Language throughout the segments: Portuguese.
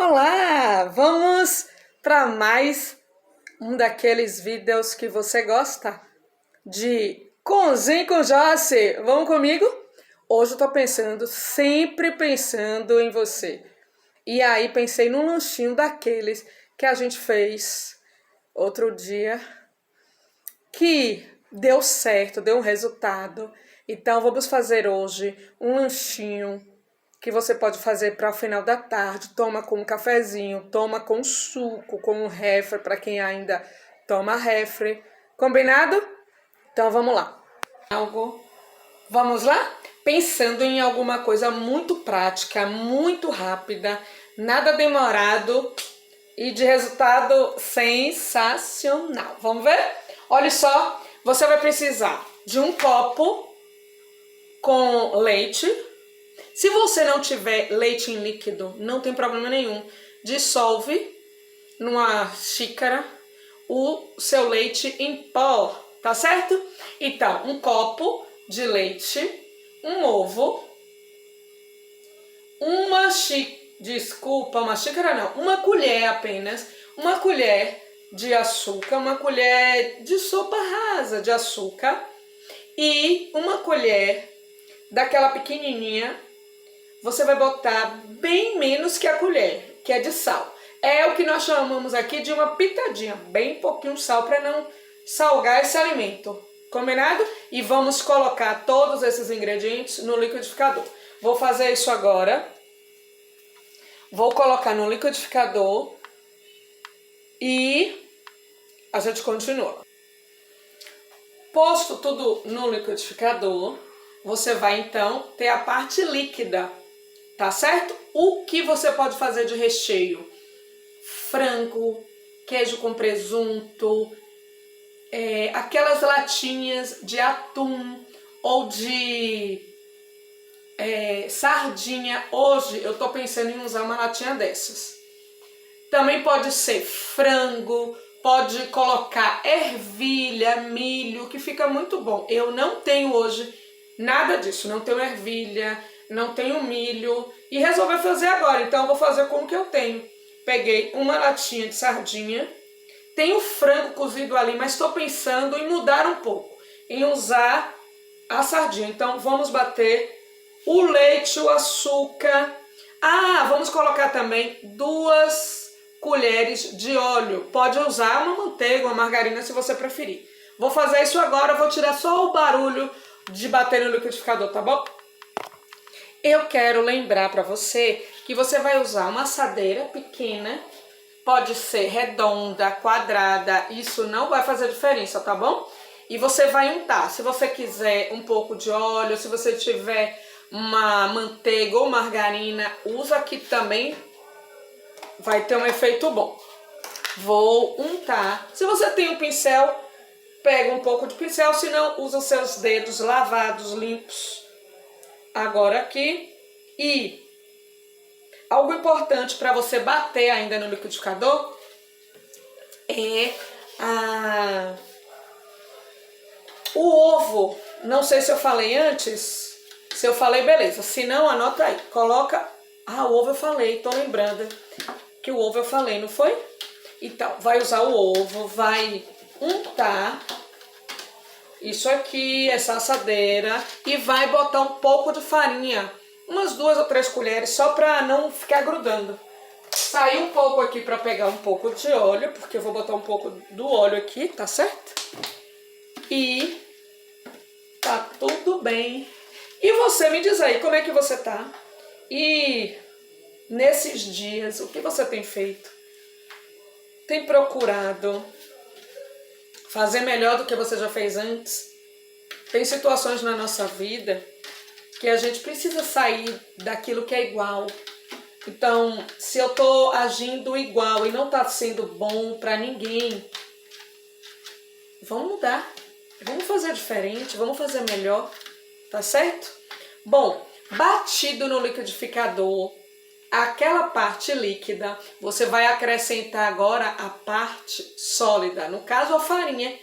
Olá! Vamos para mais um daqueles vídeos que você gosta de Cozinha com Josse. Vamos comigo? Hoje eu tô sempre pensando em você. E aí pensei num lanchinho daqueles que a gente fez outro dia, que deu certo, deu um resultado. Então vamos fazer hoje um lanchinho que você pode fazer para o final da tarde. Toma com um cafezinho, toma com suco, com um refre para quem ainda toma refre. Combinado? Então vamos lá. Vamos lá? Pensando em alguma coisa muito prática, muito rápida, nada demorado e de resultado sensacional. Vamos ver? Olha só, você vai precisar de um copo com leite. Se você não tiver leite em líquido, não tem problema nenhum. Dissolve numa xícara o seu leite em pó, tá certo? Então, um copo de leite, um ovo, uma colher apenas, uma colher de açúcar, uma colher de sopa rasa de açúcar e uma colher daquela pequenininha. Você vai botar bem menos que a colher, que é de sal. É o que nós chamamos aqui de uma pitadinha, bem pouquinho sal para não salgar esse alimento. Combinado? E vamos colocar todos esses ingredientes no liquidificador. Vou fazer isso agora. Vou colocar no liquidificador e a gente continua. Posto tudo no liquidificador, você vai então ter a parte líquida, tá certo? O que você pode fazer de recheio? Frango, queijo com presunto, aquelas latinhas de atum ou de sardinha. Hoje eu tô pensando em usar uma latinha dessas. Também pode ser frango, pode colocar ervilha, milho, que fica muito bom. Eu não tenho hoje nada disso, não tenho ervilha, não tenho milho e resolvi fazer agora, então eu vou fazer com o que eu tenho. Peguei uma latinha de sardinha, tenho frango cozido ali, mas estou pensando em mudar um pouco, em usar a sardinha. Então vamos bater o leite, o açúcar. Vamos colocar também 2 colheres de óleo. Pode usar uma manteiga, uma margarina se você preferir. Vou fazer isso agora, vou tirar só o barulho de bater no liquidificador, tá bom? Eu quero lembrar para você que você vai usar uma assadeira pequena, pode ser redonda, quadrada, isso não vai fazer diferença, tá bom? E você vai untar, se você quiser um pouco de óleo, se você tiver uma manteiga ou margarina, usa aqui também, vai ter um efeito bom. Vou untar. Se você tem um pincel, pega um pouco de pincel, se não, usa seus dedos lavados, limpos. Agora aqui. E algo importante para você bater ainda no liquidificador é o ovo. Não sei se eu falei antes. Se eu falei, beleza. Se não, anota aí. Coloca... o ovo eu falei, tô lembrando que o ovo eu falei, não foi? Então, vai usar o ovo, vai untar isso aqui, essa assadeira, e vai botar um pouco de farinha, umas 2 ou 3 colheres, só para não ficar grudando. Sair um pouco aqui para pegar um pouco de óleo, porque eu vou botar um pouco do óleo aqui, tá certo? E tá tudo bem. E você me diz aí, como é que você tá? E nesses dias, o que você tem feito? Tem procurado fazer melhor do que você já fez antes? Tem situações na nossa vida que a gente precisa sair daquilo que é igual. Então, se eu tô agindo igual e não tá sendo bom para ninguém, vamos mudar. Vamos fazer diferente, vamos fazer melhor, tá certo? Bom, batido no liquidificador, aquela parte líquida, você vai acrescentar agora a parte sólida, no caso a farinha.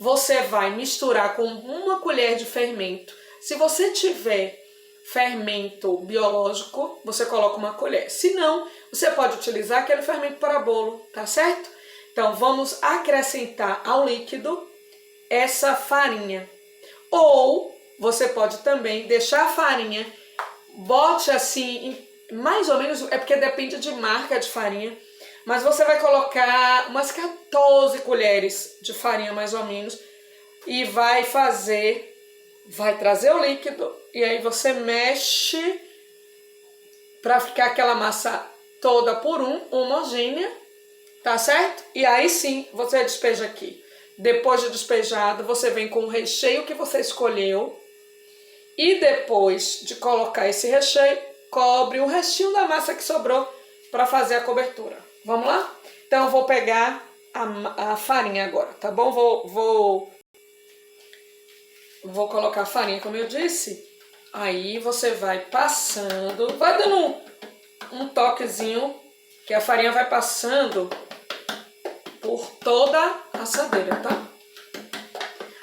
Você vai misturar com 1 colher de fermento. Se você tiver fermento biológico, você coloca uma colher. Se não, você pode utilizar aquele fermento para bolo, tá certo? Então, vamos acrescentar ao líquido essa farinha. Ou você pode também deixar a farinha, bote assim, mais ou menos, é porque depende de marca de farinha, mas você vai colocar umas 14 colheres de farinha mais ou menos e vai trazer o líquido e aí você mexe para ficar aquela massa toda homogênea, tá certo? E aí sim, você despeja aqui. Depois de despejado, você vem com o recheio que você escolheu e depois de colocar esse recheio, cobre o restinho da massa que sobrou para fazer a cobertura. Vamos lá? Então eu vou pegar a farinha agora, tá bom? Vou colocar a farinha, como eu disse. Aí você vai passando, vai dando um toquezinho, que a farinha vai passando por toda a assadeira, tá?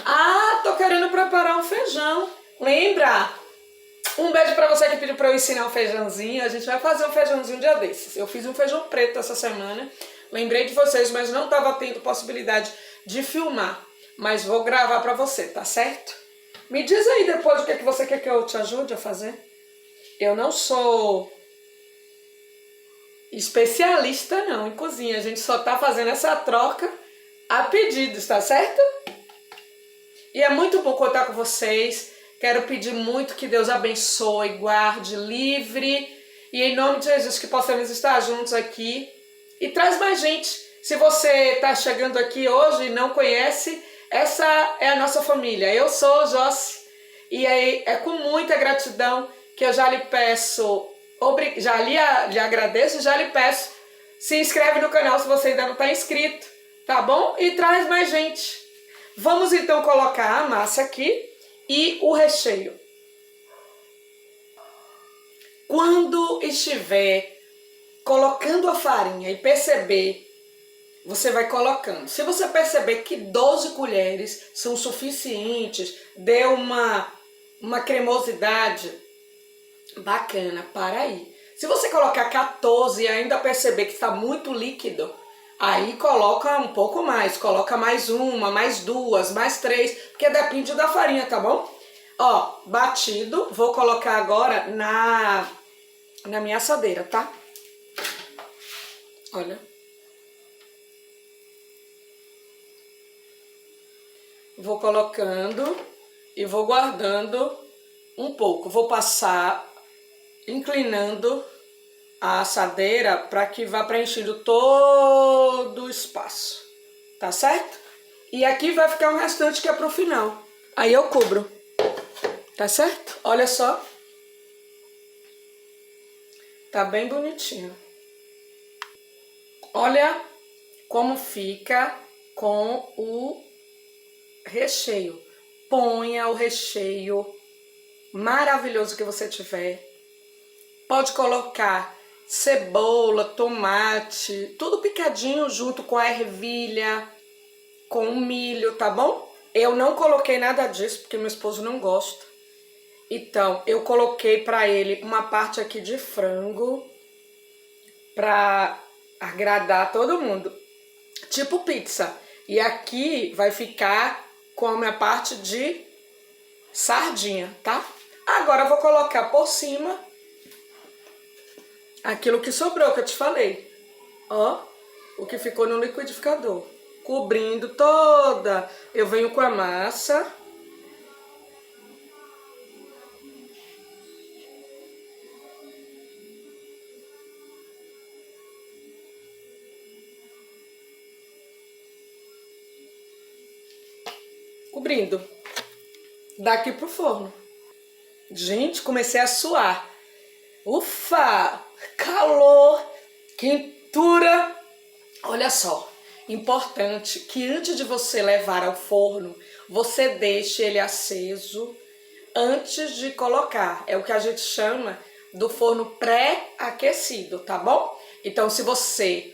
Ah, tô querendo preparar um feijão. Lembra? Um beijo pra você que pediu pra eu ensinar um feijãozinho. A gente vai fazer um feijãozinho um dia desses. Eu fiz um feijão preto essa semana. Lembrei de vocês, mas não tava tendo possibilidade de filmar. Mas vou gravar pra você, tá certo? Me diz aí depois o que você quer que eu te ajude a fazer. Eu não sou especialista não em cozinha. A gente só tá fazendo essa troca a pedidos, tá certo? E é muito bom contar com vocês. Quero pedir muito que Deus abençoe, guarde, livre. E em nome de Jesus que possamos estar juntos aqui. E traz mais gente. Se você está chegando aqui hoje e não conhece, essa é a nossa família. Eu sou Josi. E aí é com muita gratidão que eu já lhe peço, já lhe agradeço e já lhe peço, se inscreve no canal se você ainda não está inscrito, tá bom? E traz mais gente. Vamos então colocar a massa aqui e o recheio. Quando estiver colocando a farinha e perceber, você vai colocando. Se você perceber que 12 colheres são suficientes, deu uma cremosidade bacana, para aí. Se você colocar 14 e ainda perceber que está muito líquido, aí coloca um pouco mais, coloca mais uma, mais duas, mais três, porque depende da farinha, tá bom? Ó, batido, vou colocar agora na minha assadeira, tá? Olha. Vou colocando e vou guardando um pouco. Vou passar inclinando a assadeira para que vá preenchendo todo o espaço, tá certo? E aqui vai ficar um restante que é pro final. Aí eu cubro, tá certo? Olha só. Tá bem bonitinho. Olha como fica com o recheio. Ponha o recheio maravilhoso que você tiver. Pode colocar cebola, tomate, tudo picadinho junto com a ervilha, com o milho, tá bom? Eu não coloquei nada disso porque meu esposo não gosta. Então, eu coloquei para ele uma parte aqui de frango para agradar todo mundo. Tipo pizza. E aqui vai ficar com a minha parte de sardinha, tá? Agora eu vou colocar por cima aquilo que sobrou, que eu te falei. Ó, o que ficou no liquidificador. Cobrindo toda. Eu venho com a massa. Cobrindo. Daqui pro forno. Gente, comecei a suar. Ufa! Calor! Quentura! Olha só, importante que antes de você levar ao forno, você deixe ele aceso antes de colocar. É o que a gente chama do forno pré-aquecido, tá bom? Então, se você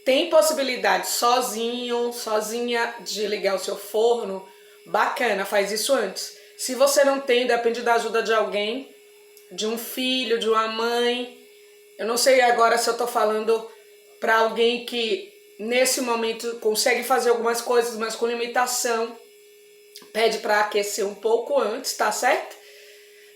tem possibilidade sozinho, sozinha de ligar o seu forno, bacana, faz isso antes. Se você não tem, depende da ajuda de alguém, de um filho, de uma mãe. Eu não sei agora se eu tô falando para alguém que nesse momento consegue fazer algumas coisas, mas com limitação. Pede para aquecer um pouco antes, tá certo?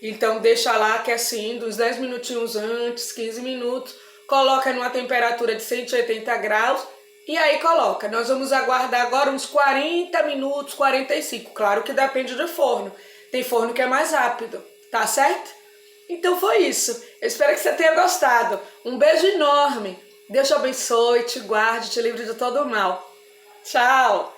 Então deixa lá aquecendo uns 10 minutinhos antes, 15 minutos. Coloca numa temperatura de 180 graus e aí coloca. Nós vamos aguardar agora uns 40 minutos, 45. Claro que depende do forno. Tem forno que é mais rápido, tá certo? Então foi isso. Eu espero que você tenha gostado. Um beijo enorme. Deus te abençoe, te guarde, te livre de todo o mal. Tchau!